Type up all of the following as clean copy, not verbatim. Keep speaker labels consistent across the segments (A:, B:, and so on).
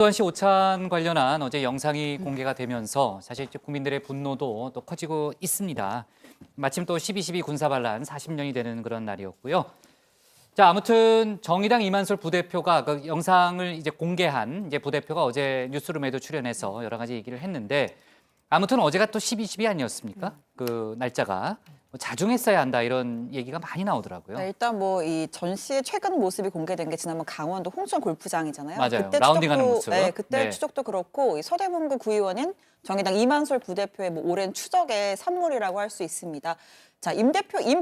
A: 전두환 씨 오찬 관련한 어제 영상이 공개가 되면서 사실 이제 국민들의 분노도 또 커지고 있습니다. 마침 또 12.12 군사반란 40년이 되는 그런 날이었고요. 자, 아무튼 정의당 이만솔 부대표가 그 영상을 이제 공개한 이제 부대표가 어제 뉴스룸에도 출연해서 여러 가지 얘기를 했는데 아무튼 어제가 또 12.12 아니었습니까? 그 날짜가. 자중했어야 한다 이런 얘기가 많이 나오더라고요.
B: 네, 일단 뭐 이 전 씨의 최근 모습이 공개된 게 지난번 강원도 홍천 골프장이잖아요.
A: 맞아요.
B: 그때
A: 라운딩하는
B: 추적도,
A: 모습.
B: 네, 그때
A: 네.
B: 추적도 그렇고 이 서대문구 구의원인 정의당 이만솔 부대표의 뭐 오랜 추적의 산물이라고 할 수 있습니다. 자, 임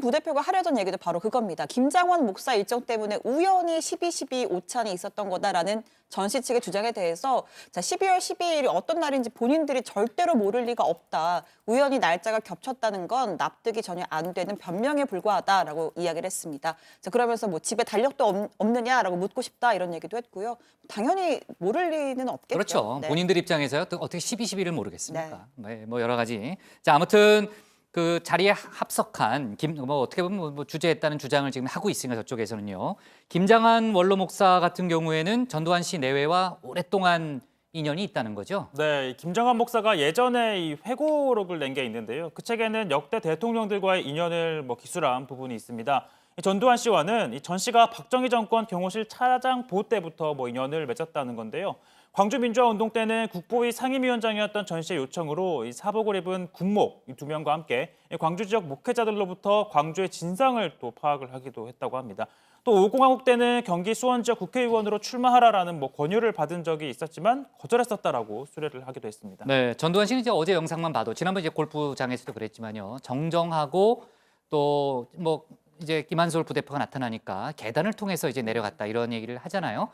B: 부대표가 하려던 얘기도 바로 그겁니다. 김장원 목사 일정 때문에 우연히 12.12 오찬이 있었던 거다라는 전 씨 측의 주장에 대해서 자, 12월 12일이 어떤 날인지 본인들이 절대로 모를 리가 없다. 우연히 날짜가 겹쳤다는 건 납득이 전혀 안 되는 변명에 불과하다라고 이야기를 했습니다. 자, 그러면서 뭐 집에 달력도 없느냐라고 묻고 싶다 이런 얘기도 했고요. 당연히 모를 리는 없겠죠.
A: 그렇죠.
B: 네.
A: 본인들 입장에서요. 또 어떻게 12.12를 모르겠습니까? 네, 뭐 여러 가지. 자, 아무튼 그 자리에 합석한 뭐 어떻게 보면 뭐 주재했다는 주장을 지금 하고 있으니까 저쪽에서는요. 김장한 원로 목사 같은 경우에는 전두환 씨 내외와 오랫동안 인연이 있다는 거죠.
C: 네, 김정한 목사가 예전에 이 회고록을 낸 게 있는데요. 그 책에는 역대 대통령들과의 인연을 기술한 부분이 있습니다. 전두환 씨와는 전 씨가 박정희 정권 경호실 차장 보 때부터 인연을 맺었다는 건데요. 광주 민주화운동 때는 국보위 상임위원장이었던 전 씨의 요청으로 이 사복을 입은 군목 두 명과 함께 광주 지역 목회자들로부터 광주의 진상을 또 파악을 하기도 했다고 합니다. 또 5공화국 때는 경기 수원 지역 국회의원으로 출마하라라는 권유를 받은 적이 있었지만 거절했었다라고 수뢰를 하기도 했습니다.
A: 네, 전두환 씨는 이제 어제 영상만 봐도 지난번 이제 골프장에서도 그랬지만요. 정정하고 또 뭐 이제 김한솔 부대표가 나타나니까 계단을 통해서 이제 내려갔다 이런 얘기를 하잖아요.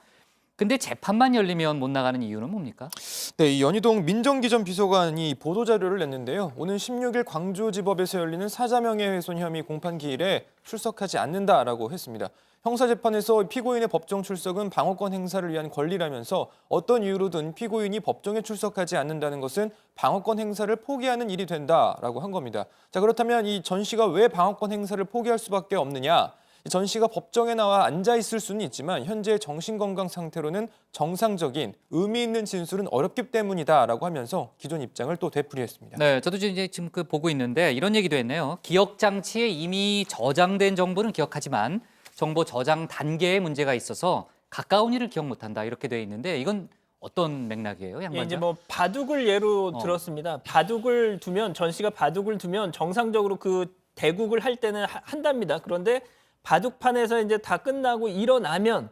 A: 근데 재판만 열리면 못 나가는 이유는 뭡니까?
D: 네, 이 연희동 민정기전 비서관이 보도자료를 냈는데요. 오는 16일 광주지법에서 열리는 사자명예훼손 혐의 공판 기일에 출석하지 않는다라고 했습니다. 형사재판에서 피고인의 법정 출석은 방어권 행사를 위한 권리라면서 어떤 이유로든 피고인이 법정에 출석하지 않는다는 것은 방어권 행사를 포기하는 일이 된다라고 한 겁니다. 자, 그렇다면 이 전 씨가 왜 방어권 행사를 포기할 수밖에 없느냐? 전 씨가 법정에 나와 앉아 있을 수는 있지만 현재 정신건강 상태로는 정상적인 의미 있는 진술은 어렵기 때문이다라고 하면서 기존 입장을 또 되풀이했습니다.
A: 네, 저도 이제 지금 그 보고 있는데 이런 얘기도 했네요. 기억 장치에 이미 저장된 정보는 기억하지만 정보 저장 단계에 문제가 있어서 가까운 일을 기억 못한다 이렇게 돼 있는데 이건 어떤 맥락이에요, 양반자?
E: 이제 바둑을 예로 들었습니다. 바둑을 두면 전 씨가 바둑을 두면 정상적으로 그 대국을 할 때는 한답니다. 그런데 바둑판에서 이제 다 끝나고 일어나면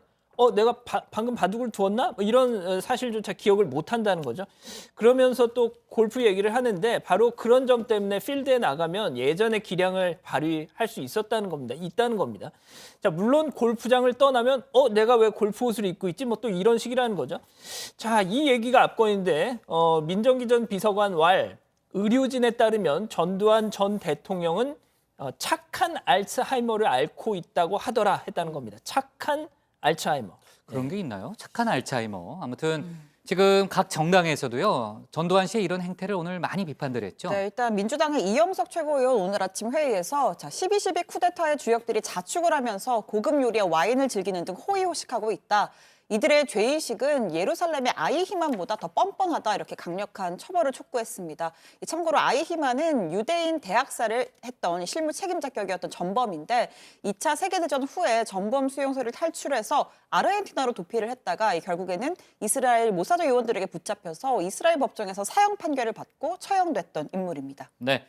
E: 내가 방금 바둑을 두었나? 이런 사실조차 기억을 못 한다는 거죠. 그러면서 또 골프 얘기를 하는데 바로 그런 점 때문에 필드에 나가면 예전의 기량을 발휘할 수 있다는 겁니다. 자, 물론 골프장을 떠나면 내가 왜 골프 옷을 입고 있지? 또 이런 식이라는 거죠. 자, 이 얘기가 앞권인데 민정기전 비서관 왈 의료진에 따르면 전두환 전 대통령은 착한 알츠하이머를 앓고 있다고 하더라 했다는 겁니다. 착한 알츠하이머.
A: 그런 게 있나요? 착한 알츠하이머. 아무튼 지금 각 정당에서도요. 전두환 씨의 이런 행태를 오늘 많이 비판들 했죠.
B: 네, 일단 민주당의 이영석 최고위원 오늘 아침 회의에서 자, 12.12 쿠데타의 주역들이 자축을 하면서 고급 요리와 와인을 즐기는 등 호의호식하고 있다. 이들의 죄의식은 예루살렘의 아이히만보다 더 뻔뻔하다 이렇게 강력한 처벌을 촉구했습니다. 참고로 아이히만은 유대인 대학살을 했던 실무 책임자 격이었던 전범인데 2차 세계대전 후에 전범 수용소를 탈출해서 아르헨티나로 도피를 했다가 결국에는 이스라엘 모사드 요원들에게 붙잡혀서 이스라엘 법정에서 사형 판결을 받고 처형됐던 인물입니다.
A: 네.